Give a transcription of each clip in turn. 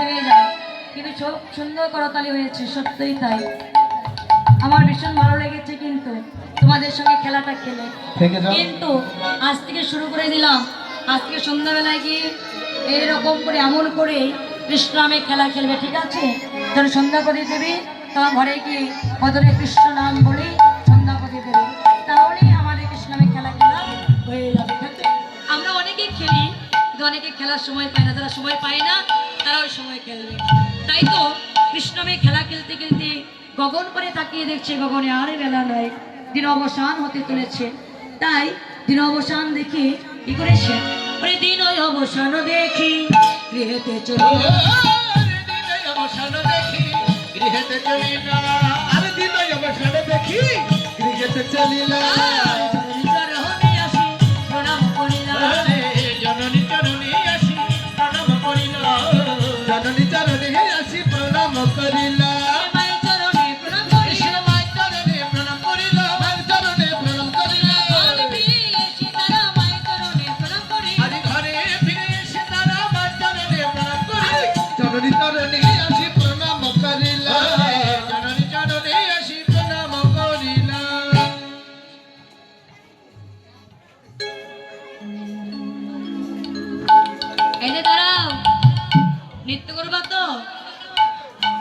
থেমে যায়, কিন্তু খুব সুন্দর করতালি হয়েছে, সত্যিই তাই। আমার ভীষণ ভালো লেগেছে কিন্তু তোমাদের সঙ্গে খেলাটা খেলে। কিন্তু আজ থেকে শুরু করে দিলাম, আজ থেকে সন্ধ্যাবেলায় গিয়ে এইরকম করে এমন করে কৃষ্ণ নামে খেলা খেলবে, ঠিক আছে? যখন সন্ধ্যা করে দেবে তখন ঘরে গিয়ে মদনে কৃষ্ণ নাম বলে সন্ধ্যা করে দেবে, তাহলেই আমাদের কৃষ্ণ নামে খেলা হয়ে যাবে। আমরা অনেকে খেলি, কিন্তু অনেকে খেলার সময় পায় না, যারা সময় পায় না তারা ওই সময় খেলবে। তাই তো কৃষ্ণ নামে খেলা খেলতে খেলতে গগন করে তাকিয়ে দেখছে, গগনে আর বেলা নাই, দিন অবসান হতে চলেছে। তাই দিন অবসান দেখে কি করেছে, ওই দিন ওই অবসান দেখি গৃহেতে চলি না, দিন অবসান দেখি গৃহেতে চলি না, আর দিন অবসান দেখি গৃহেতে চলি না, চরণে আসি প্রণাম করিলাম, জননী চরণে আসি প্রণাম করিলাম, জননী চরণে আসি প্রণাম করিলাম, নৃত্য করবা তো?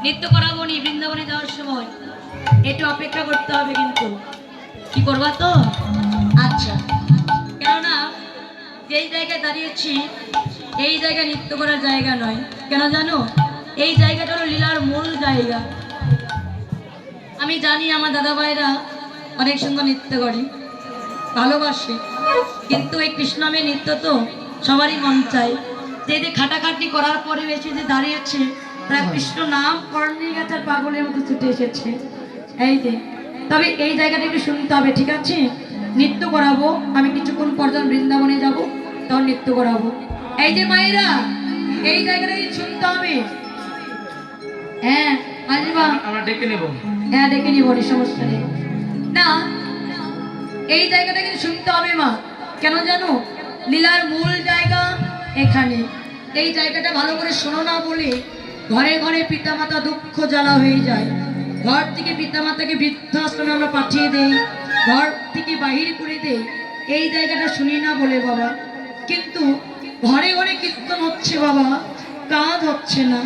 নৃত্য করাবো নি, বৃন্দাবনে যাওয়ার সময় একটু অপেক্ষা করতে হবে, কিন্তু কি করবা তো? আচ্ছা, কেননা যেই জায়গায় দাঁড়িয়েছি এই জায়গায় নৃত্য করার জায়গা নয়, কেন জানো? এই জায়গাটা হলো লীলার মূল জায়গা। আমি জানি আমার দাদা ভাইরা অনেক সুন্দর নৃত্য করে, ভালোবাসে, কিন্তু এই কৃষ্ণামে নৃত্য তো সবারই মন চায়। যে খাটাখাটি করার পরে বেশি যে দাঁড়িয়েছে তারা কৃষ্ণ নাম করণীয় গাছার পাগলের মতো ছুটে এসেছে এই যে। তবে এই জায়গাটা একটু শুনতে হবে, ঠিক আছে? নৃত্য করাবো আমি, কিছুক্ষণ পর যখন বৃন্দাবনে যাব তখন নৃত্য করাবো। এই যে মায়েরা, এই জায়গাটা শুনতে হবে। হ্যাঁ আসবা, আমরা ডেকে নেব। হ্যাঁ ডেকে নিব, সমস্যা নেই। না, এই জায়গাটা কিন্তু শুনতে হবে মা, কেন জানো? লীলার মূল জায়গা এখানে। এই জায়গাটা ভালো করে শোনো না বলে ঘরে ঘরে পিতামাতা দুঃখ জ্বালা হয়ে যায়। ঘর থেকে পিতামাতাকে বৃদ্ধাশ্রমে আমরা পাঠিয়ে দেই, ঘর থেকে বাহির করে দেই, এই জায়গাটা শুনি না বলে বাবা। কিন্তু ঘরে ঘরে কীর্তন হচ্ছে বাবা, কাজ হচ্ছে না।